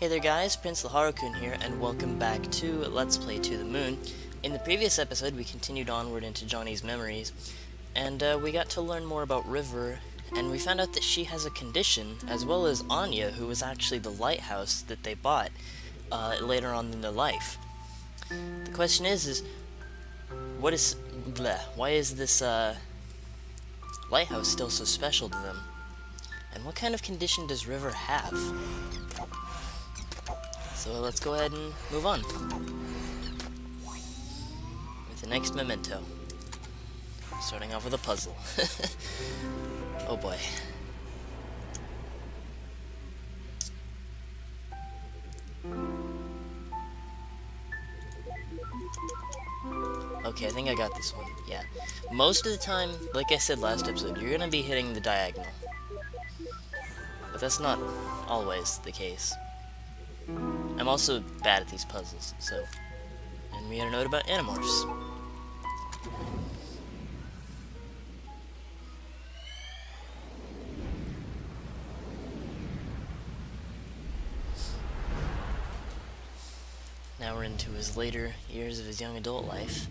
Hey there guys, PrinceLaharlkun here, and welcome back to Let's Play To the Moon. In the previous episode, we continued onward into Johnny's memories, and we got to learn more about River, and we found out that she has a condition, as well as Anya, who was actually the lighthouse that they bought later on in their life. The question is why is this lighthouse still so special to them? And what kind of condition does River have? So let's go ahead and move on with the next memento. Starting off with a puzzle. Oh boy. Okay, I think I got this one. Yeah. Most of the time, like I said last episode, you're gonna be hitting the diagonal. But that's not always the case. I'm also bad at these puzzles, so... And we got a note about Animorphs. Now we're into his later years of his young adult life.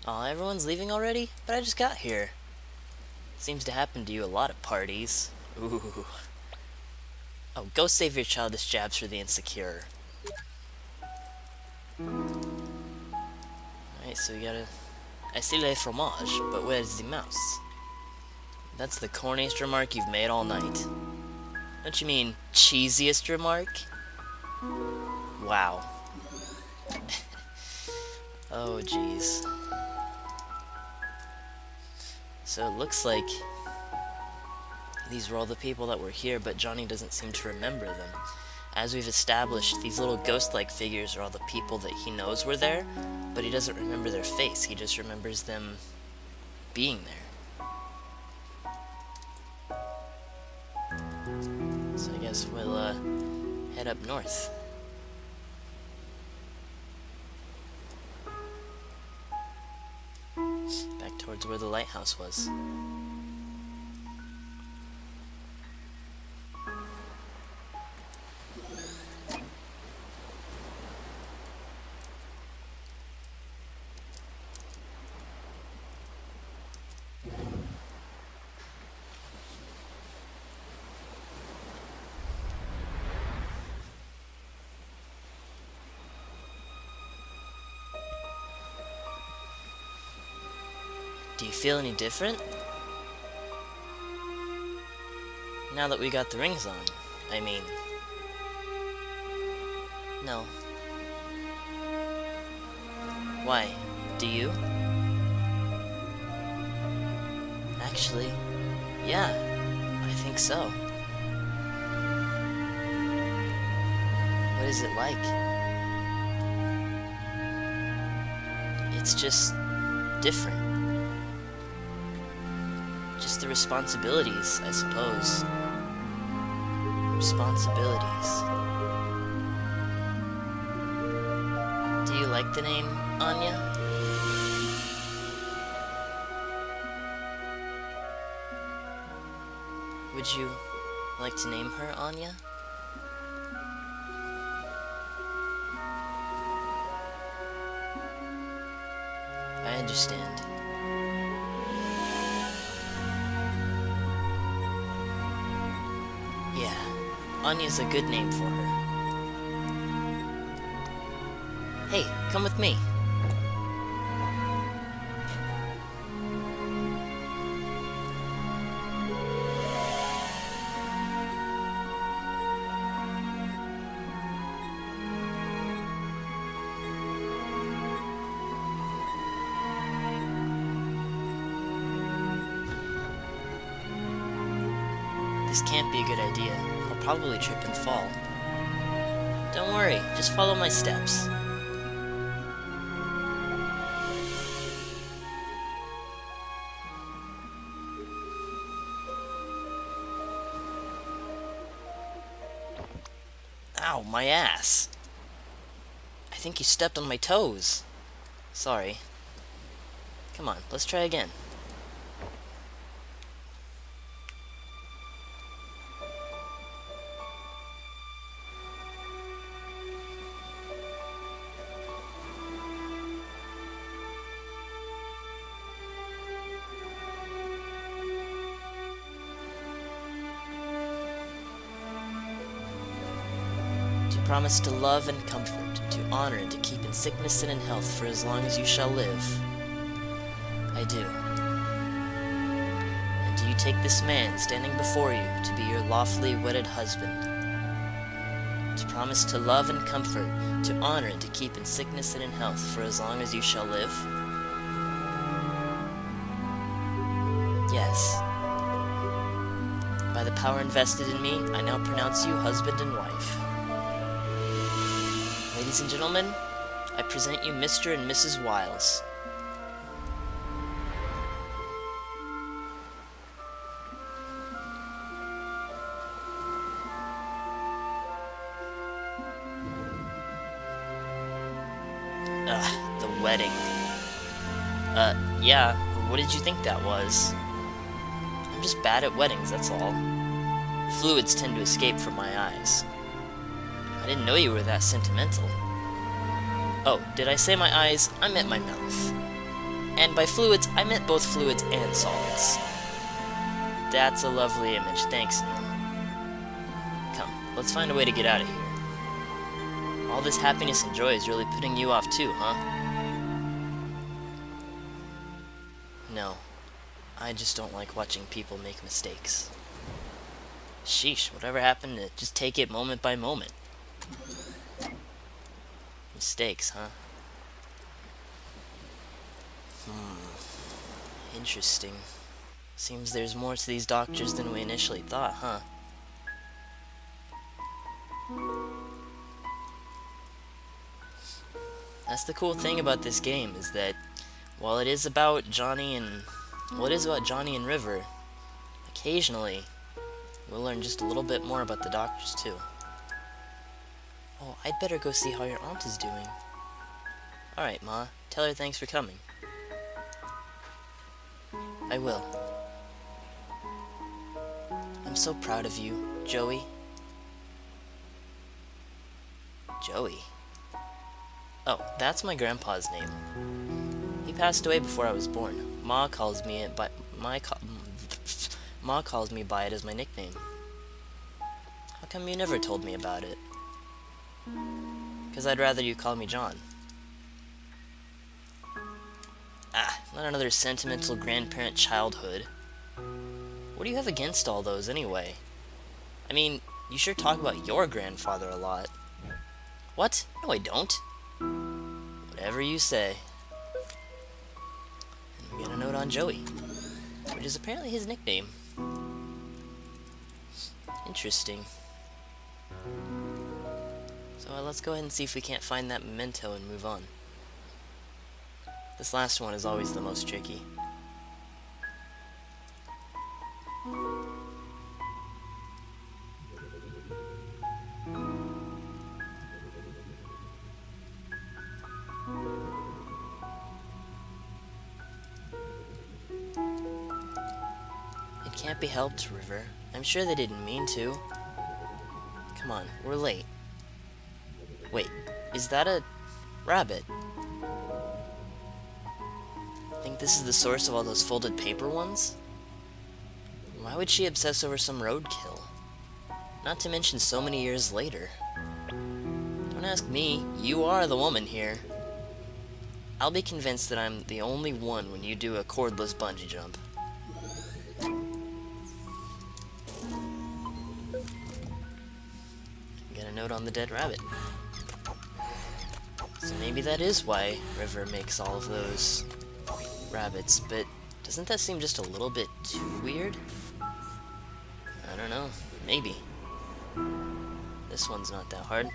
Aw, everyone's leaving already? But I just got here. Seems to happen to you a lot at parties. Ooh. Oh, go save your childish jabs for the insecure. Alright, so we gotta... I see le fromage, but where's the mouse? That's the corniest remark you've made all night. Don't you mean cheesiest remark? Wow. Oh, jeez. So it looks like these were all the people that were here, but Johnny doesn't seem to remember them. As we've established, these little ghost-like figures are all the people that he knows were there, but he doesn't remember their face. He just remembers them being there. So I guess we'll head up north. Back towards where the lighthouse was. Do you feel any different? Now that we got the rings on, I mean... No. Why? Do you? Actually, yeah, I think so. What is it like? It's just... different. Just the responsibilities, I suppose. Responsibilities. Do you like the name Anya? Would you like to name her Anya? I understand. Yeah, Anya's a good name for her. Hey, come with me. This can't be a good idea. I'll probably trip and fall. Don't worry, just follow my steps. Ow, my ass. I think you stepped on my toes. Sorry. Come on, let's try again. promise to love and comfort, to honor and to keep in sickness and in health for as long as you shall live? I do. And do you take this man standing before you to be your lawfully wedded husband? To promise to love and comfort, to honor and to keep in sickness and in health for as long as you shall live? Yes. By the power invested in me, I now pronounce you husband and wife. Ladies and gentlemen, I present you Mr. and Mrs. Wiles. The wedding. Yeah, what did you think that was? I'm just bad at weddings, that's all. Fluids tend to escape from my eyes. I didn't know you were that sentimental. Oh, did I say my eyes? I meant my mouth. And by fluids, I meant both fluids and solids. That's a lovely image, thanks, Neil. Come, let's find a way to get out of here. All this happiness and joy is really putting you off too, huh? No, I just don't like watching people make mistakes. Sheesh, whatever happened to just take it moment by moment? Mistakes, huh? Interesting. Seems there's more to these doctors than we initially thought, huh? That's the cool thing about this game, is that while it is about Johnny and River, occasionally we'll learn just a little bit more about the doctors too. Oh, I'd better go see how your aunt is doing. Alright, Ma, tell her thanks for coming. I will. I'm so proud of you, Joey. Joey? Oh, that's my grandpa's name. He passed away before I was born. Ma calls me by it as my nickname. How come you never told me about it? 'Cause I'd rather you call me John. Not another sentimental grandparent childhood. What do you have against all those, anyway? I mean, you sure talk about your grandfather a lot. What? No, I don't. Whatever you say. And we got a note on Joey, which is apparently his nickname. Interesting. So let's go ahead and see if we can't find that memento and move on. This last one is always the most tricky. It can't be helped, River. I'm sure they didn't mean to. Come on, we're late. Wait, is that a rabbit? Think this is the source of all those folded paper ones? Why would she obsess over some roadkill? Not to mention so many years later. Don't ask me, you are the woman here. I'll be convinced that I'm the only one when you do a cordless bungee jump. Got a note on the dead rabbit. So maybe that is why River makes all of those rabbits, but doesn't that seem just a little bit too weird? I don't know, maybe. This one's not that hard.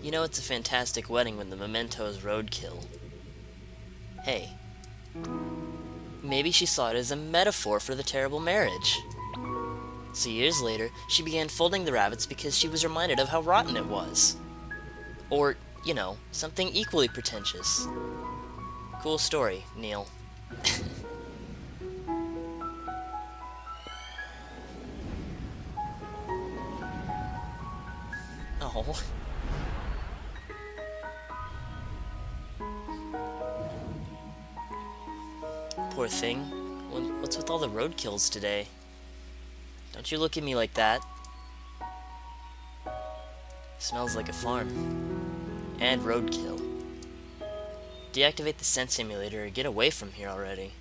You know it's a fantastic wedding when the memento is roadkill. Hey, maybe she saw it as a metaphor for the terrible marriage. So years later, she began folding the rabbits because she was reminded of how rotten it was. Or, you know, something equally pretentious. Cool story, Neil. Oh. poor thing. What's with all the roadkills today? Don't you look at me like that. Smells like a farm. And roadkill. Deactivate the scent simulator or get away from here already.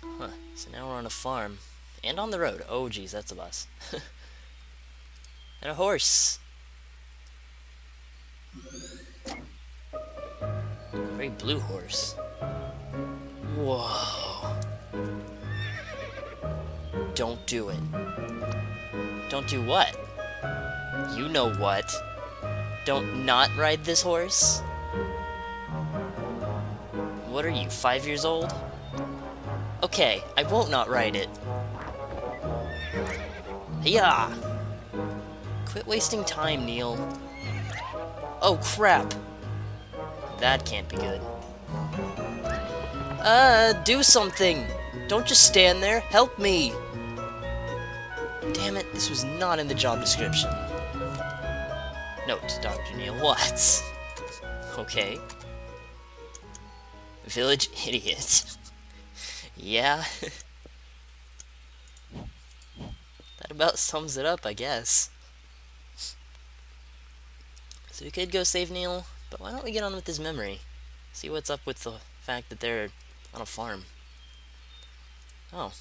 Huh, so now we're on a farm. And on the road. Oh geez, that's a bus. And a horse. A very blue horse. Whoa. Don't do it. Don't do what? You know what. Don't not ride this horse? What are you, 5 years old? Okay, I won't not ride it. Yeah. Quit wasting time, Neil. Oh, crap. That can't be good. Do something! Don't just stand there, help me! Damn it, this was not in the job description. Note, Dr. Neil, what? Okay. Village idiot. Yeah. That about sums it up, I guess. So we could go save Neil, but why don't we get on with his memory? See what's up with the fact that they're on a farm. Oh.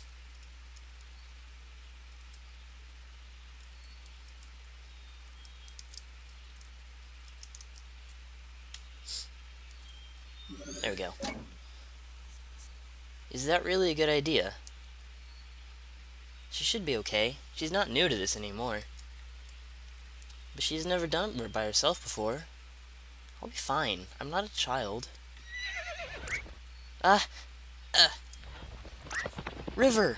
There we go. Is that really a good idea? She should be okay. She's not new to this anymore. But she's never done it by herself before. I'll be fine. I'm not a child. River!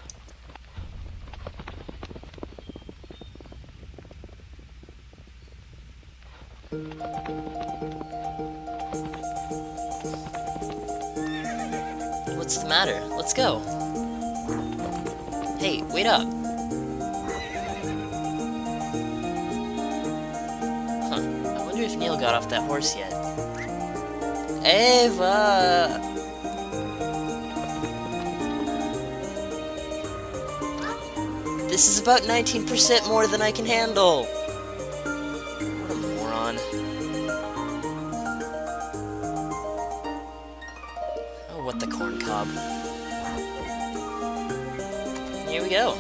What's the matter? Let's go. Hey, wait up. Huh. I wonder if Neil got off that horse yet. Ava! This is about 19% more than I can handle. What a moron. Oh, what the corn cob. Here we go.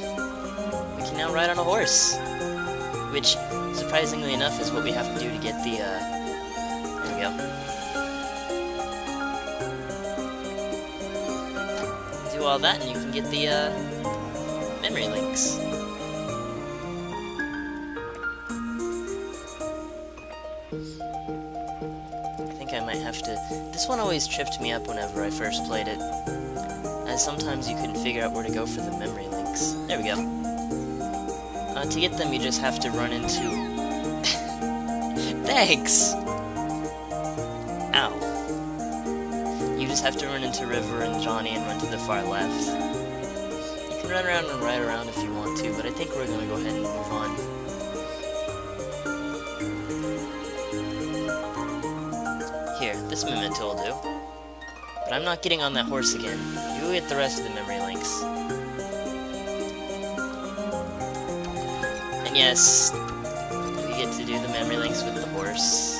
We can now ride on a horse. Which, surprisingly enough, is what we have to do to get the, there we go. Do all that and you can get the, memory links. I think I might have to... This one always tripped me up whenever I first played it, as sometimes you couldn't figure out where to go for the memory links. There we go. To get them, you just have to run into... Thanks! Ow. You just have to run into River and Johnny and run to the far left. You can run around and ride around if you want to, but I think we're going to go ahead and move on. Here, this memento will do. But I'm not getting on that horse again. You get the rest of the memory links. And yes, we get to do the memory links with the horse.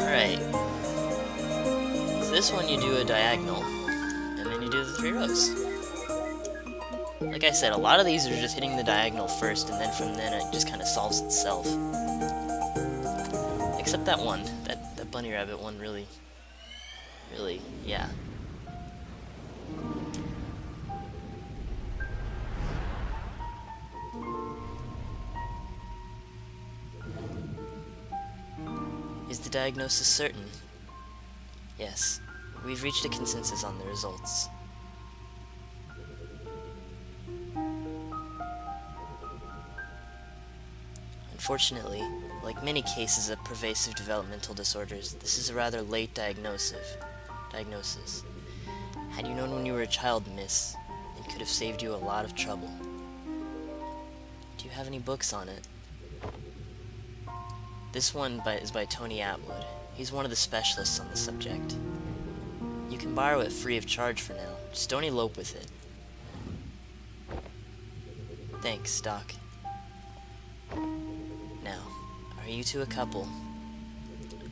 Alright. So this one you do a diagonal, and then you do the 3 rows. Like I said, a lot of these are just hitting the diagonal first, and then from then it just kind of solves itself. Except that one, that bunny rabbit one really, yeah. Is the diagnosis certain? Yes. We've reached a consensus on the results. Unfortunately, like many cases of pervasive developmental disorders, this is a rather late diagnosis. Had you known when you were a child, miss, it could have saved you a lot of trouble. Do you have any books on it? This one is by Tony Atwood. He's one of the specialists on the subject. You can borrow it free of charge for now. Just don't elope with it. Thanks, Doc. Now, are you two a couple?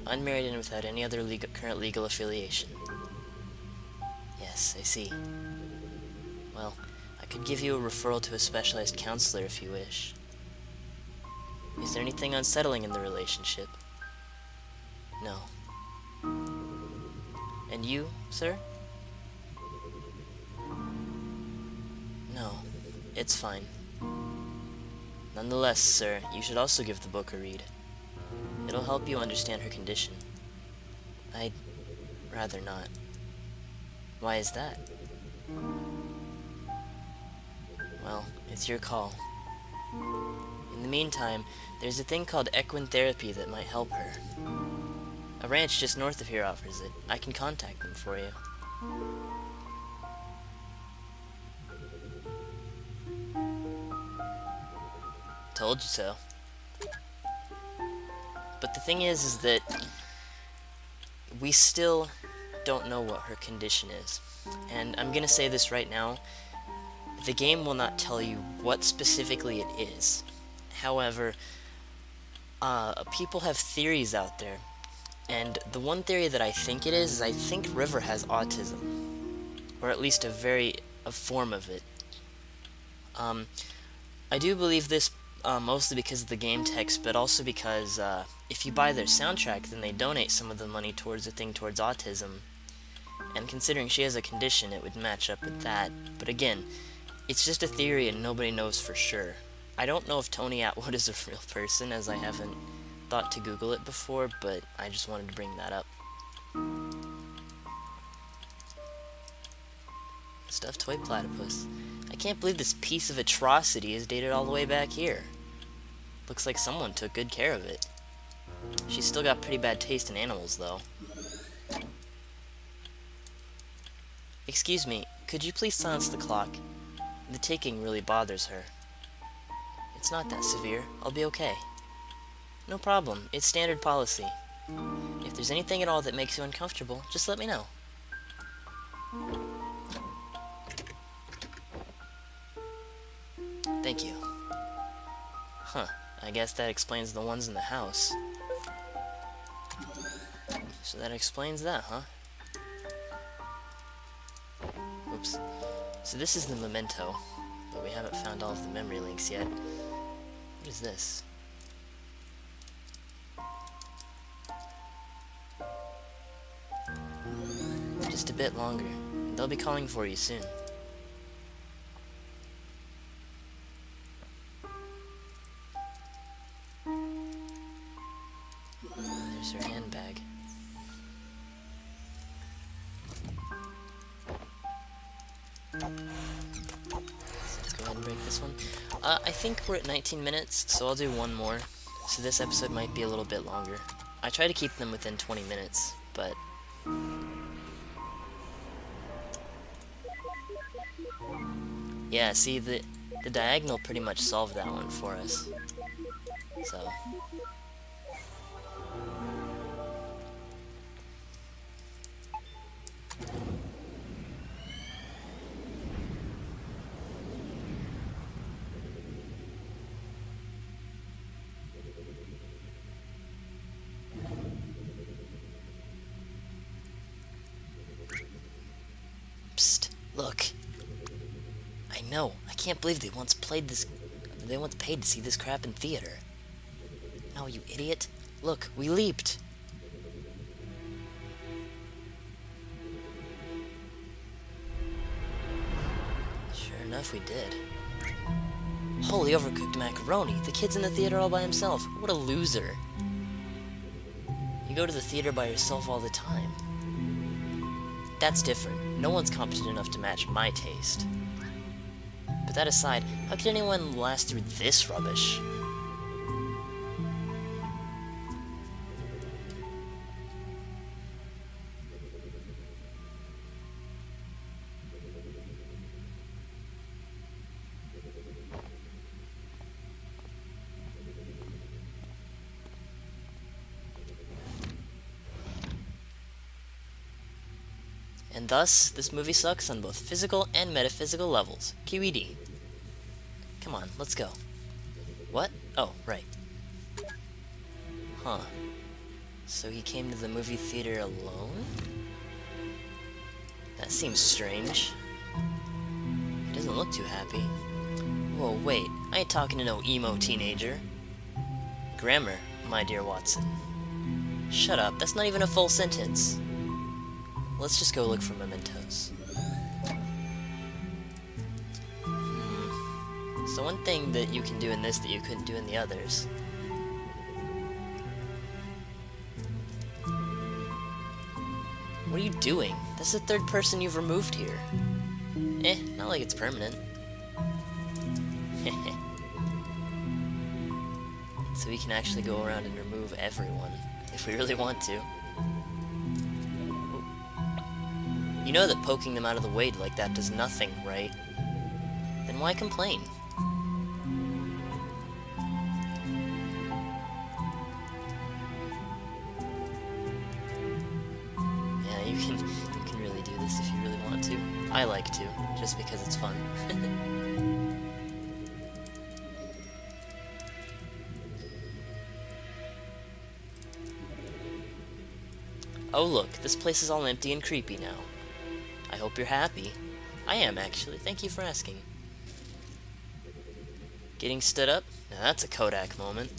Unmarried and without any other current legal affiliation? Yes, I see. Well, I could give you a referral to a specialized counselor if you wish. Is there anything unsettling in the relationship? No. And you, sir? No, it's fine. Nonetheless, sir, you should also give the book a read. It'll help you understand her condition. I'd rather not. Why is that? Well, it's your call. In the meantime, there's a thing called equine therapy that might help her. A ranch just north of here offers it. I can contact them for you. Told you so. But the thing is that we still don't know what her condition is. And I'm gonna say this right now. The game will not tell you what specifically it is. However, people have theories out there. And the one theory that I think it is I think River has autism. Or at least a form of it. I do believe this mostly because of the game text, but also because if you buy their soundtrack, then they donate some of the money towards a thing towards autism. And considering she has a condition, it would match up with that. But again, it's just a theory and nobody knows for sure. I don't know if Tony Atwood is a real person, as I haven't thought to Google it before, but I just wanted to bring that up. Stuffed toy platypus. I can't believe this piece of atrocity is dated all the way back here. Looks like someone took good care of it. She's still got pretty bad taste in animals, though. Excuse me, could you please silence the clock? The ticking really bothers her. It's not that severe. I'll be okay. No problem. It's standard policy. If there's anything at all that makes you uncomfortable, just let me know. Thank you. Huh. I guess that explains the ones in the house. So that explains that, huh? Oops. So this is the memento, but we haven't found all of the memory links yet. What is this? Just a bit longer. They'll be calling for you soon. There's her handbag. Let's go ahead and break this one. I think we're at 19 minutes, so I'll do one more. So this episode might be a little bit longer. I try to keep them within 20 minutes, but... yeah, see, the diagonal pretty much solved that one for us. So... Psst, look. I know. I can't believe they once paid to see this crap in theater. No, you idiot. Look, we leaped. Sure enough, we did. Holy overcooked macaroni. The kid's in the theater all by himself. What a loser. You go to the theater by yourself all the time. That's different. No one's competent enough to match my taste. But that aside, how could anyone last through this rubbish? and thus, this movie sucks on both physical and metaphysical levels. QED. Come on, let's go. What? Oh, right. Huh. So he came to the movie theater alone? That seems strange. He doesn't look too happy. Whoa, wait. I ain't talking to no emo teenager. Grammar, my dear Watson. Shut up, that's not even a full sentence. Let's just go look for mementos. So one thing that you can do in this that you couldn't do in the others. What are you doing? That's the third person you've removed here. Not like it's permanent. So we can actually go around and remove everyone, if we really want to. You know that poking them out of the way like that does nothing, right? Then why complain? Yeah, you can really do this if you really want to. I like to, just because it's fun. Oh look, this place is all empty and creepy now. I hope you're happy. I am, actually. Thank you for asking. Getting stood up? Now that's a Kodak moment.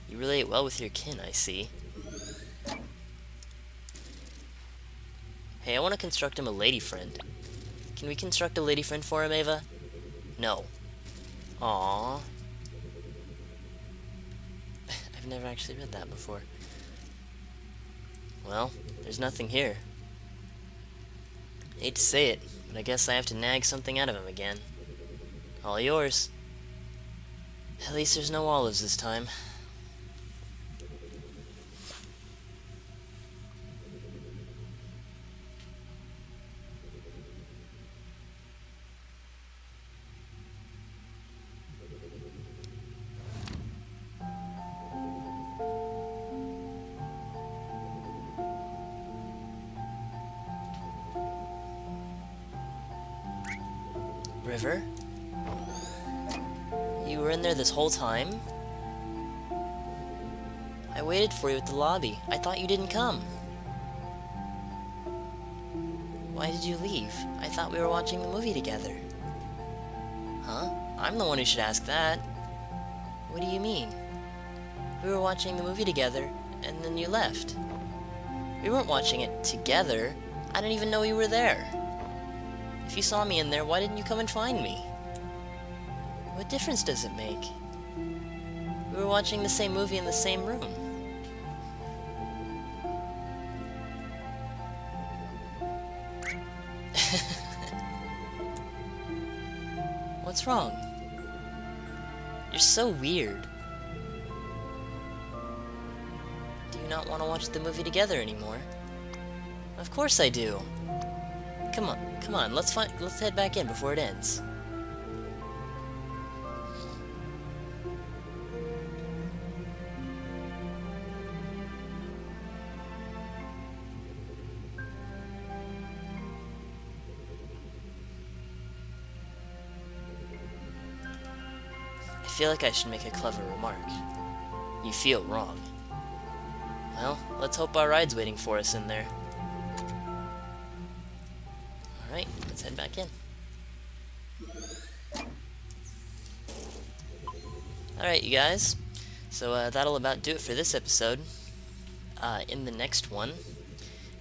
You relate well with your kin, I see. Hey, I want to construct him a lady friend. Can we construct a lady friend for him, Ava? No. Aww. I've never actually read that before. Well, there's nothing here. Hate to say it, but I guess I have to nag something out of him again. All yours. At least there's no olives this time. River? You were in there this whole time? I waited for you at the lobby. I thought you didn't come. Why did you leave? I thought we were watching the movie together. Huh? I'm the one who should ask that. What do you mean? We were watching the movie together, and then you left. We weren't watching it together. I didn't even know you were there. If you saw me in there, why didn't you come and find me? What difference does it make? We were watching the same movie in the same room. What's wrong? You're so weird. Do you not want to watch the movie together anymore? Of course I do. Come on, let's head back in before it ends. I feel like I should make a clever remark. You feel wrong. Well, let's hope our ride's waiting for us in there. Alright, let's head back in. Alright, you guys. So that'll about do it for this episode. In the next one,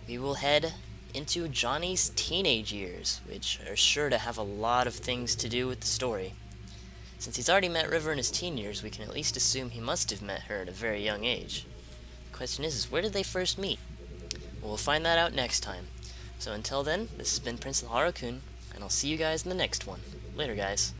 we will head into Johnny's teenage years, which are sure to have a lot of things to do with the story. Since he's already met River in his teen years, we can at least assume he must have met her at a very young age. The question is where did they first meet? Well, we'll find that out next time. So until then, this has been PrinceLaharlkun, and I'll see you guys in the next one. Later, guys.